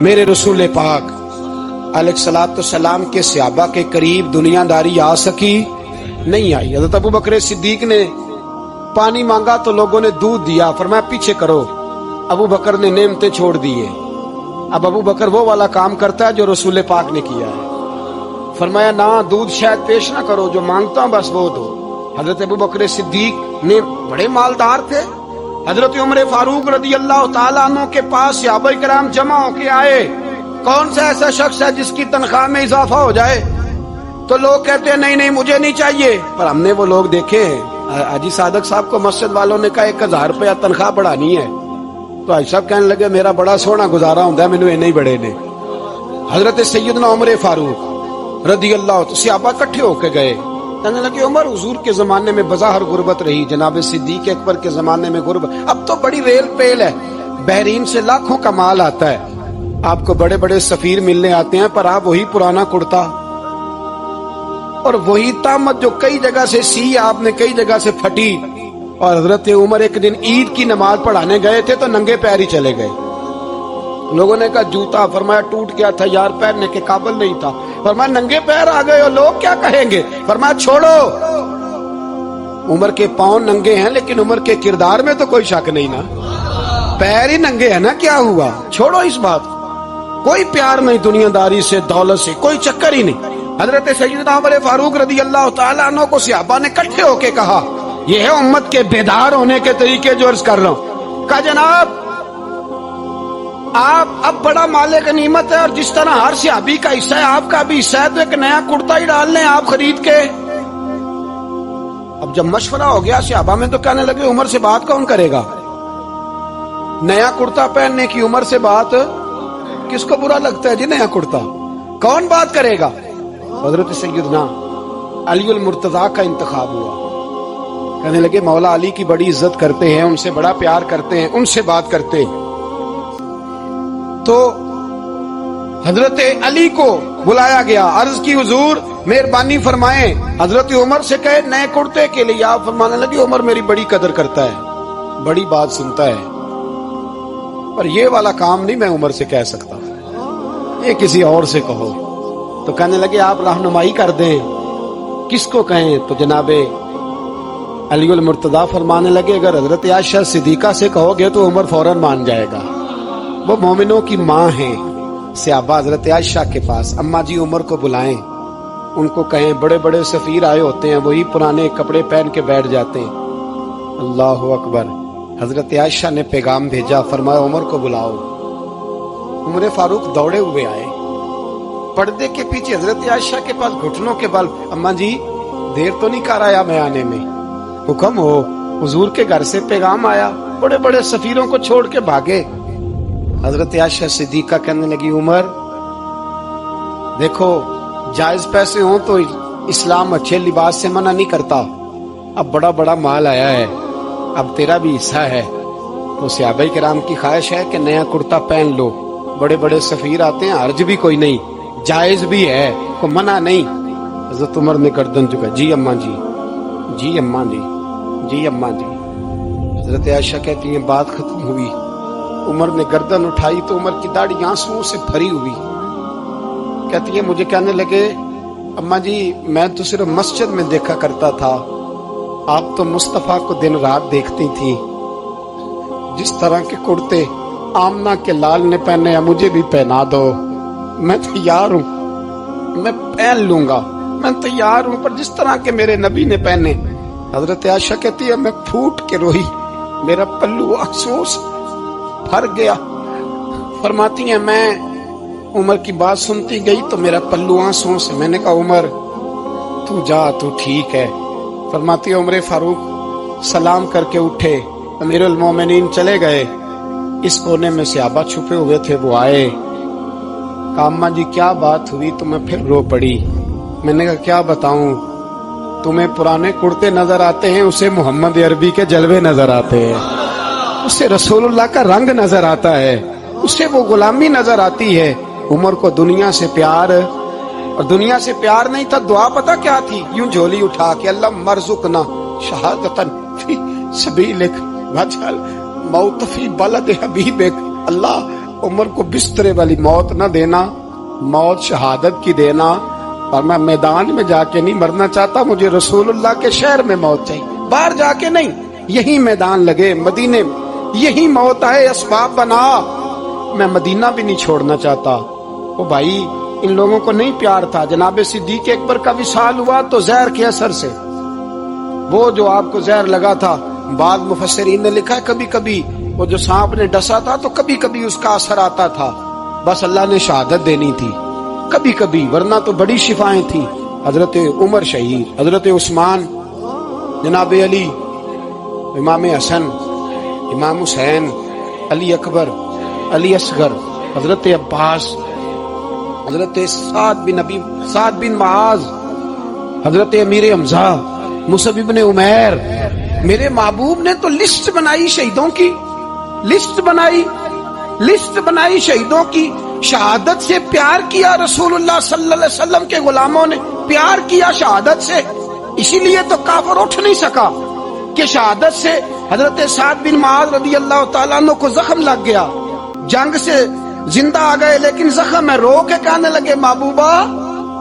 میرے رسول پاک علیہ کے صحابہ کے قریب دنیا داری آ سکی نہیں آئی۔ حضرت ابو بکر صدیق نے پانی مانگا تو لوگوں نے دودھ دیا، فرمایا پیچھے کرو۔ ابو بکر نے نعمتیں چھوڑ دیے۔ اب ابو بکر وہ والا کام کرتا ہے جو رسول پاک نے کیا ہے، فرمایا نہ دودھ شاید پیش نہ کرو، جو مانگتا ہوں بس وہ دو۔ حضرت ابو بکر صدیق نے بڑے مالدار تھے۔ حضرت عمر فاروق رضی اللہ تعالیٰ عنہ کے پاس صحابہ کرام جمع ہو کے آئے، کون سا ایسا شخص ہے جس کی تنخواہ میں اضافہ ہو جائے؟ تو لوگ کہتے ہیں نہیں نہیں مجھے نہیں چاہیے، پر ہم نے وہ لوگ دیکھے ہیں۔ حاجی صادق صاحب کو مسجد والوں نے کہا 1000 روپیہ تنخواہ بڑھانی ہے، تو حاجی صاحب کہنے لگے میرا بڑا سونا گزارا ہوتا ہے، مینوں نہیں بڑے نے۔ حضرت سیدنا عمر فاروق رضی اللہ عنہ صحابہ کٹھے ہو کے گئے، کہنے لگے عمر حضور کے زمانے میں بظاہر غربت رہی، جناب صدیق اکبر کے زمانے میں غربت، اب تو بڑی ریل پیل ہے، بحرین سے لاکھوں کا مال آتا ہے، آپ کو بڑے بڑے سفیر ملنے آتے ہیں، پر آپ وہی پرانا کرتا اور وہی تامت جو کئی جگہ سے سی آپ نے کئی جگہ سے پھٹی۔ اور حضرت عمر ایک دن عید کی نماز پڑھانے گئے تھے تو ننگے پیر ہی چلے گئے۔ لوگوں نے کہا جوتا، فرمایا ٹوٹ گیا تھا یار، پہننے کے قابل نہیں تھا، فرمایا ننگے پیر آ گئے اور لوگ کیا کہیں گے، فرمایا چھوڑو۔ عمر کے پاؤں ننگے ہیں لیکن عمر کے کردار میں تو کوئی شک نہیں نا، پیر ہی ننگے ہیں نا، کیا ہوا، چھوڑو اس بات، کوئی پیار نہیں دنیا داری سے، دولت سے کوئی چکر ہی نہیں۔ حضرت سیدنا عمر فاروق رضی اللہ تعالیٰ عنہ کو صحابہ نے کٹھے ہو کے کہا، یہ ہے امت کے بیدار ہونے کے طریقے جو عرض کر رہا ہوں۔ کہا جناب آپ اب بڑا مال غنیمت ہے اور جس طرح ہر صحابی کا حصہ ہے آپ کا بھی حصہ ہے، تو ایک نیا کرتا ہی ڈال لیں آپ خرید کے۔ اب جب مشورہ ہو گیا صحابہ میں تو کہنے لگے عمر سے بات کون کرے گا، نیا کرتا پہننے کی عمر سے بات کس کو برا لگتا ہے جی، نیا کرتا کون بات کرے گا۔ حضرت سیدنا علی المرتضیٰ کا انتخاب ہوا، کہنے لگے مولا علی کی بڑی عزت کرتے ہیں، ان سے بڑا پیار کرتے ہیں، ان سے بات کرتے ہیں۔ تو حضرت علی کو بلایا گیا، عرض کی حضور مہربانی فرمائیں، حضرت عمر سے کہے نئے کرتے کے لیے، آپ فرمانے لگے عمر میری بڑی قدر کرتا ہے، بڑی بات سنتا ہے، پر یہ والا کام نہیں میں عمر سے کہہ سکتا، یہ کسی اور سے کہو۔ تو کہنے لگے آپ رہنمائی کر دیں کس کو کہیں، تو جناب علی المرتضیٰ فرمانے لگے اگر حضرت عائشہ صدیقہ سے کہو گے تو عمر فوراً مان جائے گا، وہ مومنوں کی ماں ہیں۔ صحابہ حضرت عائشہ کے پاس، اماں جی عمر کو بلائیں، ان کو کہیں بڑے بڑے سفیر آئے ہوتے ہیں، وہی پرانے کپڑے پہن کے بیٹھ جاتے ہیں۔ اللہ اکبر۔ حضرت عائشہ نے پیغام بھیجا، فرمایا عمر کو بلاؤ۔ عمر فاروق دوڑے ہوئے آئے، پردے کے پیچھے حضرت عائشہ کے پاس گھٹنوں کے بل، اماں جی دیر تو نہیں کر آیا میں آنے میں، حکم ہو، حضور کے گھر سے پیغام آیا، بڑے بڑے سفیروں کو چھوڑ کے بھاگے۔ حضرت عائشہ صدیقہ کہنے لگی عمر دیکھو جائز پیسے ہوں تو اسلام اچھے لباس سے منع نہیں کرتا، اب بڑا بڑا مال آیا ہے، اب تیرا بھی حصہ ہے، تو صحابہ کرام کی خواہش ہے کہ نیا کرتا پہن لو، بڑے بڑے سفیر آتے ہیں، حرج بھی کوئی نہیں، جائز بھی ہے، کو منع نہیں۔ حضرت عمر نے گردن جھکا، جی اماں جی، جی اماں جی، جی اماں جی۔ حضرت عائشہ کہتی ہیں بات ختم ہوئی، عمر نے گردن اٹھائی تو عمر کی داڑھی آنسوؤں سے بھری ہوئی، کہتی ہے مجھے کہنے لگے اماں جی میں تو صرف مسجد میں دیکھا کرتا تھا، آپ تو مصطفیٰ کو دن رات دیکھتی تھی، جس طرح کے کرتے آمنہ کے لال نے پہنے ہیں مجھے بھی پہنا دو، میں تیار ہوں، میں پہن لوں گا، میں تیار ہوں، پر جس طرح کے میرے نبی نے پہنے۔ حضرت عائشہ کہتی ہے میں پھوٹ کے روئی، میرا پلو آنسوؤں سے بھر گیا۔ فرماتی ہیں میں عمر کی بات سنتی گئی تو میرا پلو آنسوؤں سے، میں نے کہا عمر تو جا، تو ٹھیک ہے۔ فرماتی ہے عمر فاروق سلام کر کے اٹھے، امیر المومنین چلے گئے، اس کونے میں صحابہ چھپے ہوئے تھے، وہ آئے، کہا اماں جی کیا بات ہوئی، تو میں پھر رو پڑی۔ میں نے کہا کیا بتاؤں، تمہیں پرانے کرتے نظر آتے ہیں، اسے محمد عربی کے جلوے نظر آتے ہیں، اسے رسول اللہ کا رنگ نظر آتا ہے، اسے وہ غلامی نظر آتی ہے۔ عمر کو دنیا سے پیار، اور دنیا سے پیار نہیں تھا، دعا پتہ کیا تھی، یوں جھولی اٹھا کے اللہ مرزقنا شہادتن فی سبیلک وجعل موت فی بلد حبیبک، اللہ عمر کو بسترے والی موت نہ دینا، موت شہادت کی دینا، اور میں میدان میں جا کے نہیں مرنا چاہتا، مجھے رسول اللہ کے شہر میں موت چاہیے، باہر جا کے نہیں، یہی میدان لگے مدینے میں، یہی موت آئے، اسباب بنا، میں مدینہ بھی نہیں چھوڑنا چاہتا۔ وہ بھائی ان لوگوں کو نہیں پیار تھا، جناب صدیق اکبر کا وصال ہوا تو زہر کے اثر سے، وہ جو آپ کو زہر لگا تھا، بعض مفسرین نے لکھا ہے کبھی کبھی وہ جو سانپ نے ڈسا تھا تو کبھی کبھی اس کا اثر آتا تھا، بس اللہ نے شہادت دینی تھی کبھی کبھی، ورنہ تو بڑی شفائیں تھیں۔ حضرت عمر شہید، حضرت عثمان، جناب علی، امام حسن، امام حسین، علی اکبر، علی اصغر، حضرت عباس، حضرت سعد بن معاذ، حضرت امیر حمزہ، مصعب بن عمیر، میرے محبوب نے تو لسٹ بنائی شہیدوں کی، لسٹ بنائی شہیدوں کی، شہادت سے پیار کیا رسول اللہ صلی اللہ علیہ وسلم کے غلاموں نے، پیار کیا شہادت سے، اسی لیے تو کافر اٹھ نہیں سکا کہ شہادت سے حضرت سعد بن معاذ رضی اللہ تعالیٰ عنہ کو زخم لگ گیا، جنگ سے زندہ آ گئے لیکن زخم ہے، رو کے کہنے لگے محبوبہ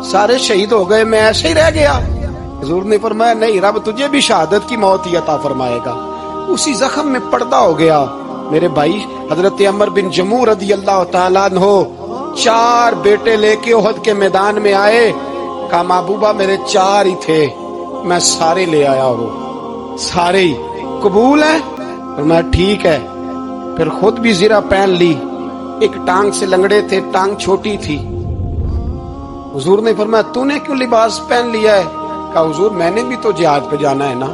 سارے شہید ہو گئے، میں ایسے ہی رہ گیا۔ حضور نے فرمایا نہیں، رب تجھے بھی شہادت کی موت ہی عطا فرمائے گا، اسی زخم میں پردہ ہو گیا۔ میرے بھائی حضرت عمر بن جموح رضی اللہ تعالیٰ عنہ 4 بیٹے لے کے احد کے میدان میں آئے، کہا محبوبہ میرے 4 ہی تھے، میں سارے لے آیا ہوں، سارے ہی قبول ہیں؟ فرمایا ٹھیک ہے، پھر خود بھی زرہ پہن لی، ایک ٹانگ سے لنگڑے تھے، ٹانگ چھوٹی تھی۔ حضور نے فرمایا تو نے کیوں لباس پہن لیا ہے؟ کہا حضور میں نے بھی تو جہاد پہ جانا ہے نا۔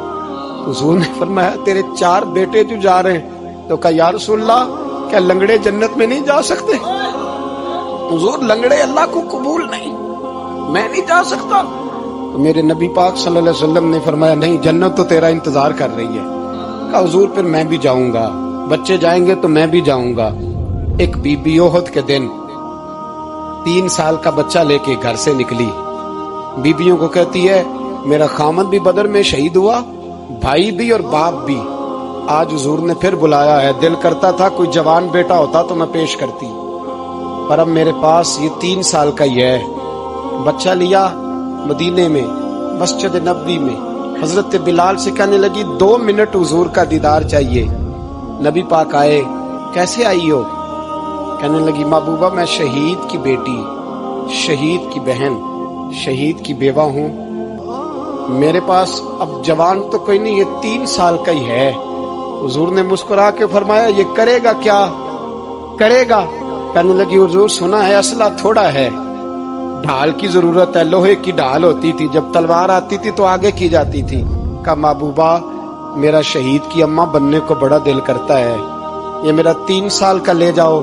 حضور نے فرمایا تیرے 4 بیٹے جو جا رہے ہیں، تو کہا یا رسول اللہ کیا لنگڑے جنت میں نہیں جا سکتے؟ حضور لنگڑے اللہ کو قبول نہیں، میں نہیں جا سکتا۔ تو میرے نبی پاک صلی اللہ علیہ وسلم نے فرمایا نہیں، جنت تو تیرا انتظار کر رہی ہے۔ کہا حضور پھر میں بھی جاؤں گا، بچے جائیں گے تو میں بھی جاؤں گا۔ ایک بی بی احد کے دن 3 سال کا بچہ لے کے گھر سے نکلی، بیبیوں کو کہتی ہے میرا خامد بھی بدر میں شہید ہوا، بھائی بھی اور باپ بھی، آج حضور نے پھر بلایا ہے، دل کرتا تھا کوئی جوان بیٹا ہوتا تو میں پیش کرتی، پر اب میرے پاس یہ 3 سال کا ہی ہے۔ بچہ لیا مدینے میں مسجد نبوی میں، حضرت بلال سے کہنے لگی 2 منٹ حضور کا دیدار چاہیے۔ نبی پاک آئے، کیسے آئی ہو؟ کہنے لگی محبوبہ میں شہید کی بیٹی، شہید کی بہن، شہید کی بیوہ ہوں، میرے پاس اب جوان تو کوئی نہیں، یہ 3 سال کا ہی ہے۔ حضور نے مسکرا کے فرمایا یہ کرے گا کیا کرے گا؟ کہنے لگی حضور سنا ہے اسلحہ تھوڑا ہے، ڈھال کی ضرورت ہے، لوہے کی ڈھال ہوتی تھی، جب تلوار آتی تھی تو آگے کی جاتی تھی۔ کہا محبوبہ میرا شہید کی اماں بننے کو بڑا دل کرتا ہے، یہ میرا 3 سال کا لے جاؤ،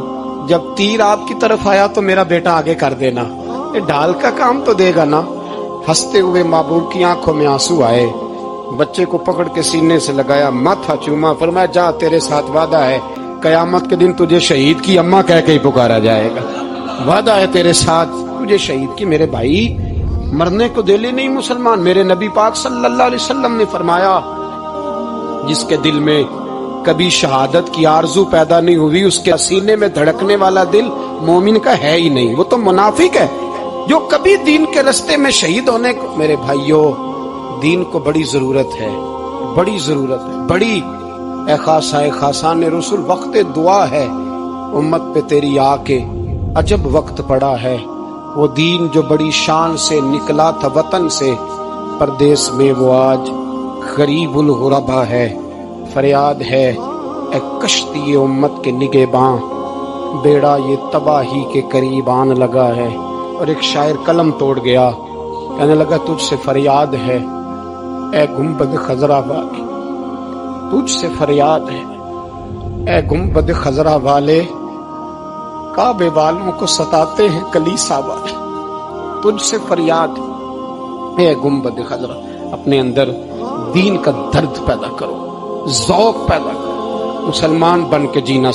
جب تیر آپ کی طرف آیا تو میرا بیٹا آگے کر دینا، یہ ڈھال کا کام تو دے گا نا۔ ہنستے ہوئے محبوب کی آنکھوں میں آنسو آئے، بچے کو پکڑ کے سینے سے لگایا، ماتھا چوما، فرمایا جا تیرے ساتھ وعدہ ہے، قیامت کے دن تجھے شہید کی اماں کہہ کے ہی پکارا جائے گا، وعدہ ہے تیرے ساتھ تجھے شہید کی۔ میرے بھائی مرنے کو دل ہی نہیں مسلمان، میرے نبی پاک صلی اللہ علیہ وسلم نے فرمایا جس کے دل میں کبھی شہادت کی آرزو پیدا نہیں ہوئی، اس کے سینے میں دھڑکنے والا دل مومن کا ہے ہی نہیں، وہ تو منافق ہے۔ جو کبھی دین کے رستے میں شہید ہونے کو، میرے بھائیوں دین کو بڑی ضرورت ہے، بڑی ضرورت ہے، بڑی۔ اے خاصائے خاصان رسول وقت دعا ہے، امت پہ تیری آ کے عجب وقت پڑا ہے، وہ دین جو بڑی شان سے نکلا تھا وطن سے، پردیس میں وہ آج غریب الغربا ہے۔ فریاد ہے اے کشتی امت کے نگہباں، بیڑا یہ تباہی کے قریب آن لگا ہے۔ اور ایک شاعر قلم توڑ گیا، کہنے لگا تجھ سے فریاد ہے اے گنبد خضرا والے، تجھ سے فریاد ہے اے گنبد خضرا والے، کعبے والوں کو ستاتے ہیں کلیسا والے، تجھ سے فریاد ہے اے گنبد خضرا۔ اپنے اندر دین کا درد پیدا کرو، ذوق پیدا کرو، مسلمان بن کے جینا